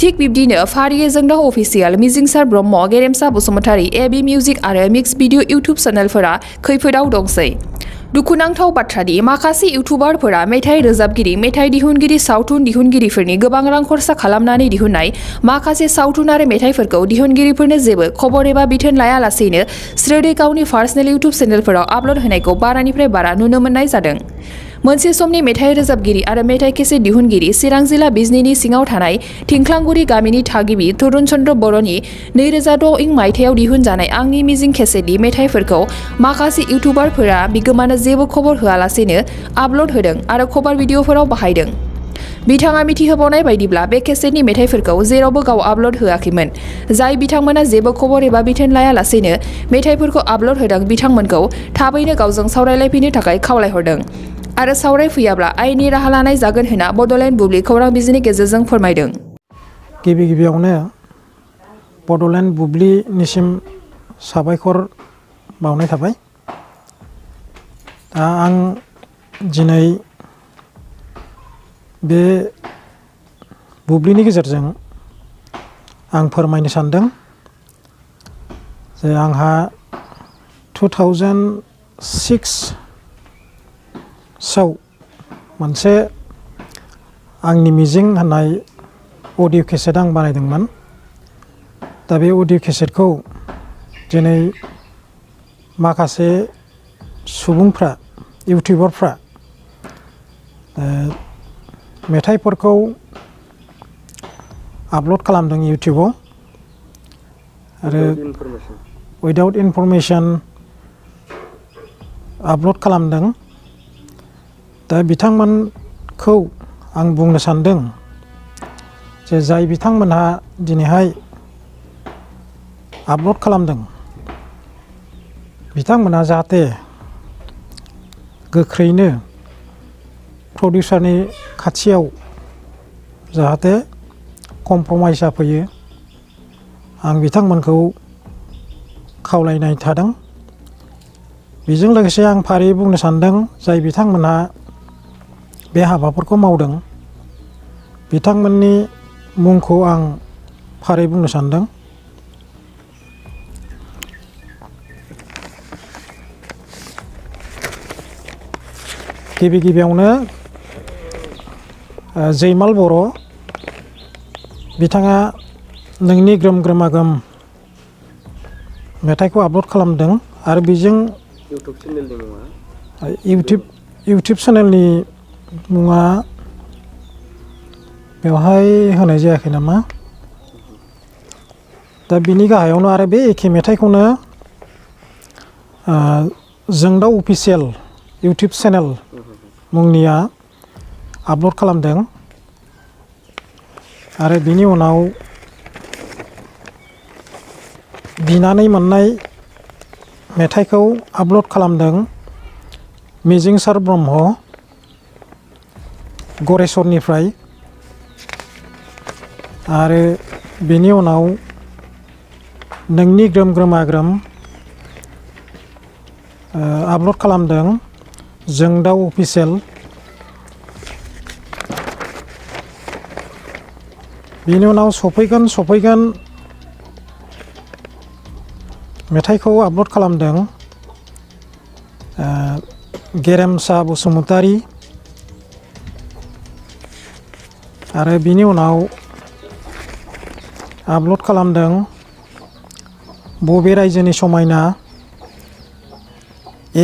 थिक बिब्दिनो फारियै जोंदाव अफिसियेल मिजिंसार ब्रह्म गेरेमसा बसुमतारी एबि मिउजिक आरो मिक्स भिडिअ इउटुब चेनेलफोरा खैफोदाव दंसै। दुखुनांथाव बाथ्रादि माखासे इउटुबारफोरा मेथाइ रोजाबगिरि मेथाइ दिहुनगिरि सावथुन दिहुनगिरिफोरनि गोबां रां खरसा खालामनानै दिहुननाय माखासे सावथुन आरो मेथाइफोरखौ दिहुनगिरिफोरनो जेबो खबर एबा बिथोन लायालासेनो स्रोदै गावनि पार्सनेल इउटुब चेनेलफोराव आपल'ड होनायखौ बारानिफ्राय बारा नुनो मोननाय जादों। मोनसे समनि मेथाइ रोजाबगिरि आरो मेथाइ केसेट दिहुनगिरि चिरां जिल्ला बिजनीनि सिङाव थानाय थिंख्लांगुरि गामिनि थागिबि तरुण चन्द्र बर'नि 2006 मायथाइयाव दिहुनजानाय आंनि मिजिं केसेटनि मेथाइफोरखौ माखासे इउटुबारफोरा बिगोमानो जेबो खबर होआलासेनो आपल'ड होदों आरो कभार भिडिअफोराव बाहायदों। बिथाङा मिथिहोबावनाय बायदिब्ला बे केसेटनि मेथाइफोरखौ जेरावबो गाव आपल'ड होआखैमोन। जाय बिथांमोना जेबो खबर एबा बिथोन लायालासेनो मेथाइफोरखौ आपल'ड होदों बिथांमोनखौ थाबैनो गावजों सावरायलायफैनो थाखाय खावलायहरदों आरो सावरायफैयाब्ला आयेननि राहा लानाय जागोन होनना बड'लेण्ड बुब्लि खौरां बिजोंनि गेजेरजों फोरमायदों। गिबियावनो बड'लेण्ड बुब्लिनिसिम साबायखर बावनाय थाबाय। दा आं दिनै बे बुब्लिनि गेजेरजों आं फोरमायनो सानदों जे आंहा 2006 आव मोनसे आंनि मिजिं होननाय अडिअ केसेट आं बानायदोंमोन। दा बे अडिअ केसेटखौ दिनै माखासे सुबुंफ्रा इउटिउबारफ्रा मेथाइफोरखौ आपल'ड खालामदों इउटिउबाव आरो उइदाउट इनफरमेसन आपल'ड खालामदों। दा बिथांमोनखौ आं बुंनो सानदों जे जाय बिथांमोनहा दिनैहाय आपल'ड खालामदों बिथांमोनहा जाहाथे गोख्रैनो प्रडिउसारनि खाथियाव जाहाथे कमप्रमाइस जाफैयो आं बिथांमोनखौ खावलायनाय थादों। बेजों लोगोसे आं फारियै बुंनो सानदों जाय बिथांमोनहा बे हाबाफोरखौ मावदों बिथांमोननि मुंखौ आं फारियै बुंनो सानदों। गिबियावनो जैमाल बर' बिथाङा नोंनि ग्रोम ग्रोमागोम मेथाइखौ आपल'ड खालामदों आरो बेजों इउटुब चेनेलनि मुङा बेवहाय होनाय जायाखै नामा। दा बिनि गाहायावनो आरो बे एखे मेथाइखौनो जोंदाव अफिसियेल इउटुब चेनेल मुंनिया आपल'ड खालामदों आरो बिनि उनाव बिनानै मोननाय मेथाइखौ आपल'ड खालामदों मिजिंसार ब्रह्म गरेस्वरनिफ्राय आरो बिनि उनाव नोंनि ग्रोम ग्रोमाग्रोम आपल'ड खालामदों जोंदाव अफिसियेल। बिनि उनाव सफैगोन मेथाइखौ आपल'ड खालामदों गेरेमसा बसुमतारी आरो बिनि उनाव आपल'ड खालामदों बबे रायजोनि समायना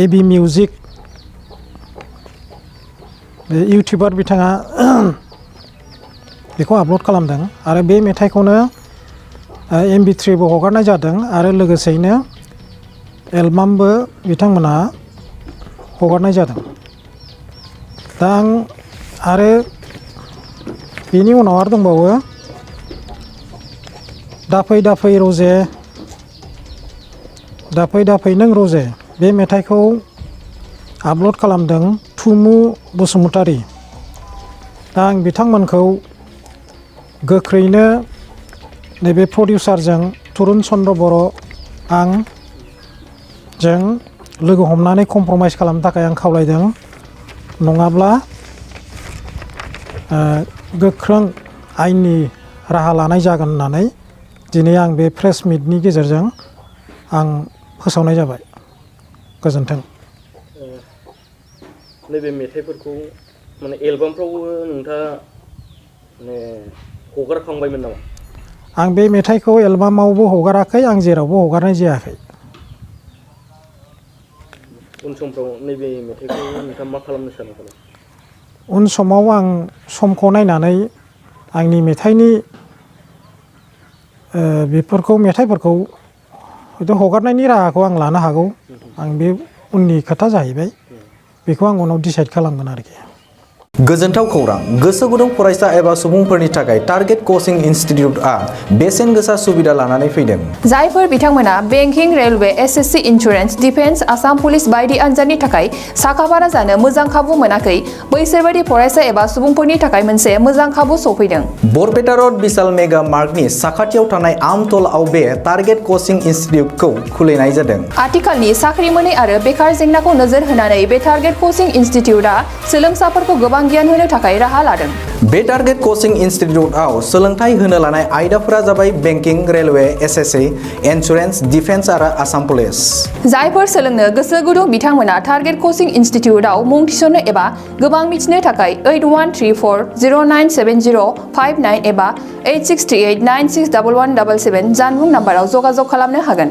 एबि मिउजिक बे इउटिउबार बिथाङा बेखौ आपल'ड खालामदों आरो बे मेथाइखौनो MP3बो हगारनाय जादों आरो लोगोसेयैनो एलबामबो बिथांमोना हगारनाय जादों। दा आं आरो बेनि उनाव आरो दंबावो दाफै दाफै रजे दाफै दाफै नों रजे बे मेथाइखौ आपल'ड खालामदों थुमु बसुमतारी। दा आं बिथांमोनखौ गोख्रैनो नैबे प्रडिउसारजों तरुण चन्द्र बर' जों लोगो हमनानै कमप्रमाइस खालामनो थाखाय आं खावलायदों। नङाब्ला गोख्रों आयेननि राहा लानाय जागोन होननानै दिनै आं बे प्रेस मिटनि गेजेरजों आं फोसावनाय जाबाय। गोजोन्थों। नैबे मेथाइफोरखौ माने एलबामफ्रावबो नोंथाङा माने हगारखांबायमोन नामा? आं बे मेथाइखौ एलबामावबो हगाराखै, आं जेरावबो हगारनाय जायाखै। उन समफ्राव नैबे मेथाइखौ नोंथाङा मा खालामनो सानो? उन समाव आं समखौ नायनानै आंनि मेथाइनि मेथाइफोरखौ हयथ' हगारनायनि राहाखौ आं लानो हागौ। आं बे उननि खोथा जाहैबाय। बेखौ आं उनाव डिसाइड खालामगोन आरोखि। गोजोनथाव खौरां! गोसो गुदुं फरायसा एबा सुबुंफोरनि थाखाय टारगेट कचिं इनस्टिट्यूटआ बेसेन गोसा सुबिदा लानानै फैदों। जायफोर बिथांमोना banking, railway, SSC, insurance, defence, Assam police बायदि आनजादनि थाखाय साखाफारा जानो मोजां खाबु मोनाखै, बैसोर बायदि फरायसा एबा सुबुंफोरनि थाखाय मोनसे मोजां खाबु सफैदों। बरपेटा रोड विशाल मेगा मार्टनि साखाथियाव थानाय आमतलाव बे टारगेट कचिं इनस्टिट्यूटखौ खुलिनाय जादों। आथिखालनि साख्रि मोनै आरो बेकार जेंनाखौ नोजोर होनानै बे टारगेट कचिं इनस्टिट्यूटआ सोलोंसाफोरखौ गोबां गियान होनो थाखाय राहा लादों। बे टारगेट कचिं इनस्टिट्यूटआव सोलोंथाइ होनो लानाय आयदाफोरा जाबाय banking, railway, SSC, insurance, defence आरो आसाम पुलिस। जायफोर सोलोंनो गोसो गुदुं बिथांमोना टारगेट कचिं इनस्टिट्यूटआव मुं थिसननो एबा गोबां मिथिनो थाखाय 8134097059 एबा 8638961177 जानबुं नाम्बाराव जगाजग खालामनो हागोन।